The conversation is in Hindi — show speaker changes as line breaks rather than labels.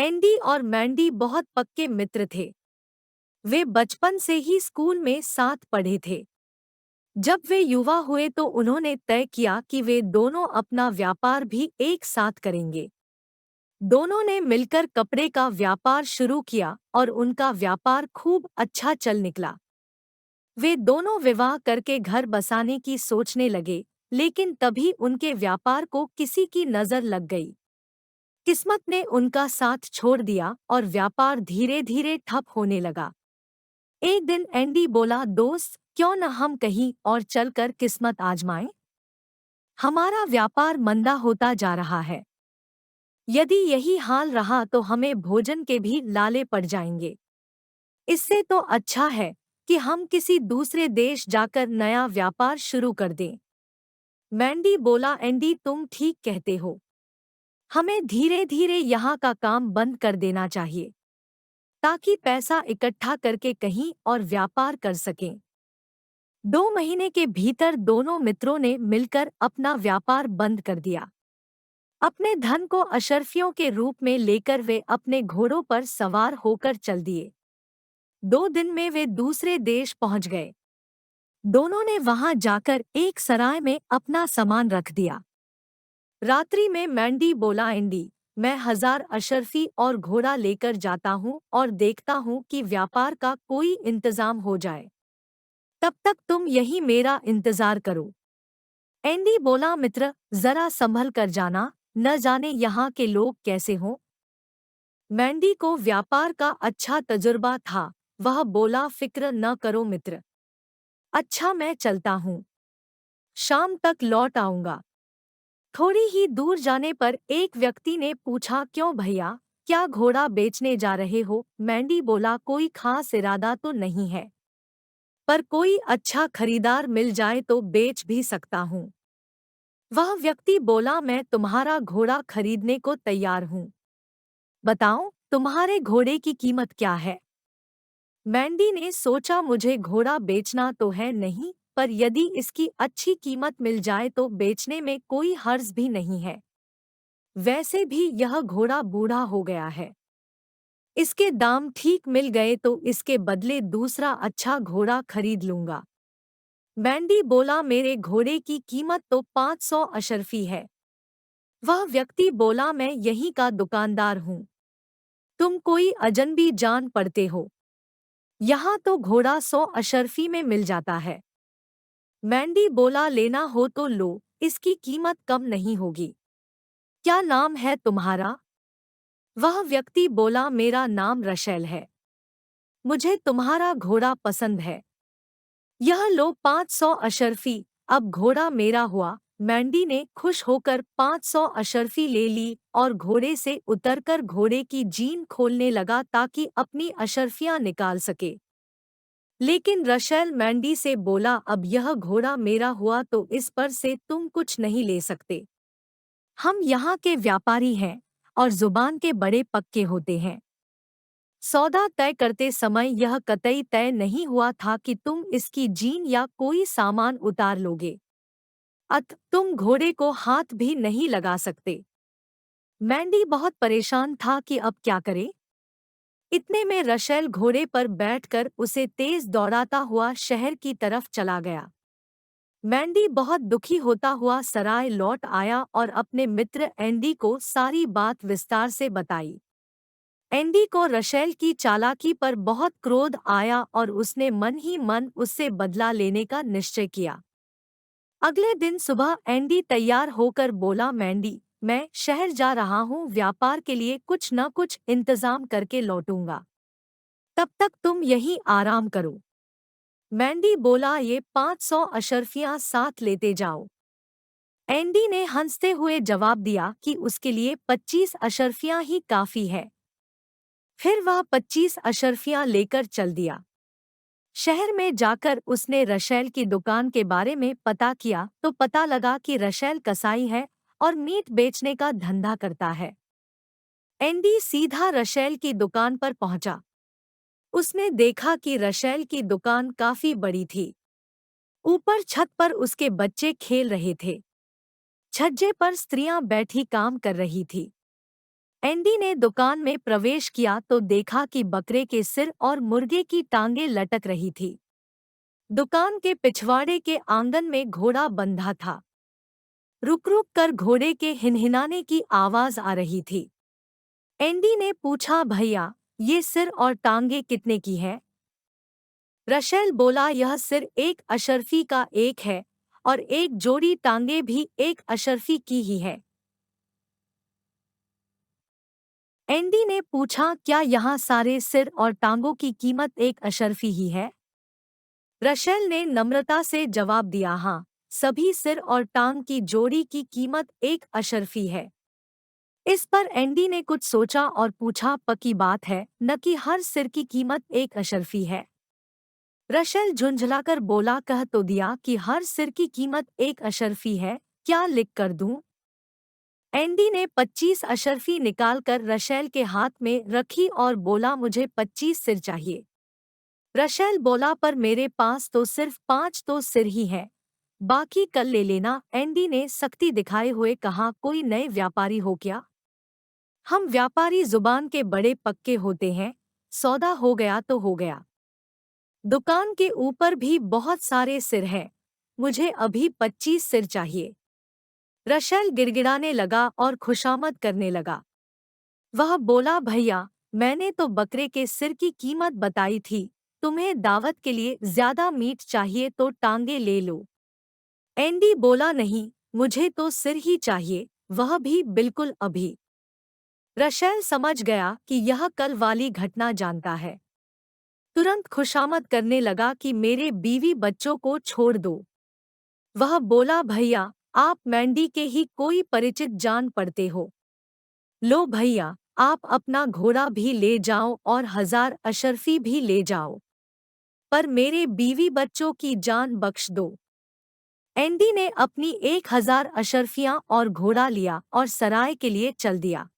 एंडी और मैंडी बहुत पक्के मित्र थे। वे बचपन से ही स्कूल में साथ पढ़े थे। जब वे युवा हुए तो उन्होंने तय किया कि वे दोनों अपना व्यापार भी एक साथ करेंगे। दोनों ने मिलकर कपड़े का व्यापार शुरू किया और उनका व्यापार खूब अच्छा चल निकला। वे दोनों विवाह करके घर बसाने की सोचने लगे, लेकिन तभी उनके व्यापार को किसी की नजर लग गई। किस्मत ने उनका साथ छोड़ दिया और व्यापार धीरे धीरे ठप होने लगा। एक दिन एंडी बोला, दोस्त, क्यों न हम कहीं और चलकर किस्मत आजमाएं? हमारा व्यापार मंदा होता जा रहा है। यदि यही हाल रहा तो हमें भोजन के भी लाले पड़ जाएंगे। इससे तो अच्छा है कि हम किसी दूसरे देश जाकर नया व्यापार शुरू कर दें। मैंडी बोला, एंडी, तुम ठीक कहते हो। हमें धीरे धीरे यहाँ का काम बंद कर देना चाहिए ताकि पैसा इकट्ठा करके कहीं और व्यापार कर सकें। 2 महीने के भीतर दोनों मित्रों ने मिलकर अपना व्यापार बंद कर दिया। अपने धन को अशर्फियों के रूप में लेकर वे अपने घोड़ों पर सवार होकर चल दिए। 2 दिन में वे दूसरे देश पहुंच गए। दोनों ने वहां जाकर एक सराय में अपना सामान रख दिया। रात्रि में मैंडी बोला, एंडी, मैं 1000 अशर्फी और घोड़ा लेकर जाता हूँ और देखता हूँ कि व्यापार का कोई इंतजाम हो जाए। तब तक तुम यही मेरा इंतजार करो। एंडी बोला, मित्र, जरा संभल कर जाना, न जाने यहाँ के लोग कैसे हों। मैंडी को व्यापार का अच्छा तजुर्बा था। वह बोला, फिक्र न करो मित्र। अच्छा, मैं चलता हूँ। शाम तक लौट आऊंगा। थोड़ी ही दूर जाने पर एक व्यक्ति ने पूछा, क्यों भैया, क्या घोड़ा बेचने जा रहे हो? मैंडी बोला, कोई खास इरादा तो नहीं है, पर कोई अच्छा खरीदार मिल जाए तो बेच भी सकता हूँ। वह व्यक्ति बोला, मैं तुम्हारा घोड़ा खरीदने को तैयार हूँ। बताओ, तुम्हारे घोड़े की कीमत क्या है? मैंडी ने सोचा, मुझे घोड़ा बेचना तो है नहीं, पर यदि इसकी अच्छी कीमत मिल जाए तो बेचने में कोई हर्ज भी नहीं है। वैसे भी यह घोड़ा बूढ़ा हो गया है। इसके दाम ठीक मिल गए तो इसके बदले दूसरा अच्छा घोड़ा खरीद लूंगा। मैंडी बोला, मेरे घोड़े की कीमत तो 500 अशर्फी है। वह व्यक्ति बोला, मैं यहीं का दुकानदार हूँ। तुम कोई अजनबी जान पड़ते हो। यहाँ तो घोड़ा 100 अशर्फी में मिल जाता है। मैंडी बोला, लेना हो तो लो, इसकी कीमत कम नहीं होगी। क्या नाम है तुम्हारा? वह व्यक्ति बोला, मेरा नाम रशेल है। मुझे तुम्हारा घोड़ा पसंद है। यह लो 500 अशर्फी, अब घोड़ा मेरा हुआ। मैंडी ने खुश होकर 500 अशर्फी ले ली और घोड़े से उतरकर घोड़े की जीन खोलने लगा ताकि अपनी अशर्फियां निकाल सके। लेकिन रशेल मैंडी से बोला, अब यह घोड़ा मेरा हुआ तो इस पर से तुम कुछ नहीं ले सकते। हम यहाँ के व्यापारी हैं और जुबान के बड़े पक्के होते हैं। सौदा तय करते समय यह कतई तय नहीं हुआ था कि तुम इसकी जीन या कोई सामान उतार लोगे। तुम घोड़े को हाथ भी नहीं लगा सकते। मैंडी बहुत परेशान था कि अब क्या करे। इतने में रशेल घोड़े पर बैठकर उसे तेज दौड़ाता हुआ शहर की तरफ चला गया। मैंडी बहुत दुखी होता हुआ सराय लौट आया और अपने मित्र एंडी को सारी बात विस्तार से बताई। एंडी को रशेल की चालाकी पर बहुत क्रोध आया और उसने मन ही मन उससे बदला लेने का निश्चय किया। अगले दिन सुबह एंडी तैयार होकर बोला, मैंडी, मैं शहर जा रहा हूँ, व्यापार के लिए कुछ न कुछ इंतजाम करके लौटूंगा। तब तक तुम यहीं आराम करो। मैंडी बोला, ये 500 अशर्फियां साथ लेते जाओ। एंडी ने हंसते हुए जवाब दिया कि उसके लिए 25 अशर्फियां ही काफी है। फिर वह 25 अशर्फियां लेकर चल दिया। शहर में जाकर उसने रशेल की दुकान के बारे में पता किया तो पता लगा कि रशेल कसाई है और मीट बेचने का धंधा करता है। एंडी सीधा रशेल की दुकान पर पहुंचा। उसने देखा कि रशेल की दुकान काफी बड़ी थी। ऊपर छत पर उसके बच्चे खेल रहे थे। छज्जे पर स्त्रियां बैठी काम कर रही थी। एंडी ने दुकान में प्रवेश किया तो देखा कि बकरे के सिर और मुर्गे की टांगें लटक रही थी। दुकान के पिछवाड़े के आंगन में घोड़ा बंधा था। रुक रुक कर घोड़े के हिनहिनाने की आवाज आ रही थी। एंडी ने पूछा, भैया, ये सिर और टांगे कितने की है? रशेल बोला, यह सिर एक अशर्फी का एक है और एक जोड़ी टांगे भी एक अशर्फी की ही है। एंडी ने पूछा, क्या यहाँ सारे सिर और टांगों की कीमत एक अशर्फी ही है? रशेल ने नम्रता से जवाब दिया, हाँ, सभी सिर और टांग की जोड़ी की कीमत एक अशर्फी है। इस पर एंडी ने कुछ सोचा और पूछा, पक्की बात है न कि हर सिर की कीमत एक अशर्फी है? रशेल झुंझलाकर बोला, कह तो दिया कि हर सिर की कीमत एक अशर्फी है, क्या लिख कर दूं? एंडी ने 25 अशर्फी निकालकर रशेल के हाथ में रखी और बोला, मुझे 25 सिर चाहिए। रशेल बोला, पर मेरे पास तो सिर्फ 5 तो सिर ही हैं, बाकी कल ले लेना। एंडी ने सख्ती दिखाए हुए कहा, कोई नए व्यापारी हो क्या? हम व्यापारी जुबान के बड़े पक्के होते हैं, सौदा हो गया तो हो गया। दुकान के ऊपर भी बहुत सारे सिर हैं, मुझे अभी 25 सिर चाहिए। रशेल गिड़गिड़ाने लगा और खुशामद करने लगा। वह बोला, भैया, मैंने तो बकरे के सिर की कीमत बताई थी, तुम्हें दावत के लिए ज्यादा मीट चाहिए तो टांगे ले लो। एंडी बोला, नहीं, मुझे तो सिर ही चाहिए, वह भी बिल्कुल अभी। रशेल समझ गया कि यह कल वाली घटना जानता है। तुरंत खुशामद करने लगा कि मेरे बीवी बच्चों को छोड़ दो। वह बोला, भैया, आप मैंडी के ही कोई परिचित जान पड़ते हो। लो भैया, आप अपना घोड़ा भी ले जाओ और 1000 अशर्फी भी ले जाओ, पर मेरे बीवी बच्चों की जान बख्श दो। एंडी ने अपनी 1000 अशर्फियां और घोड़ा लिया और सराय के लिए चल दिया।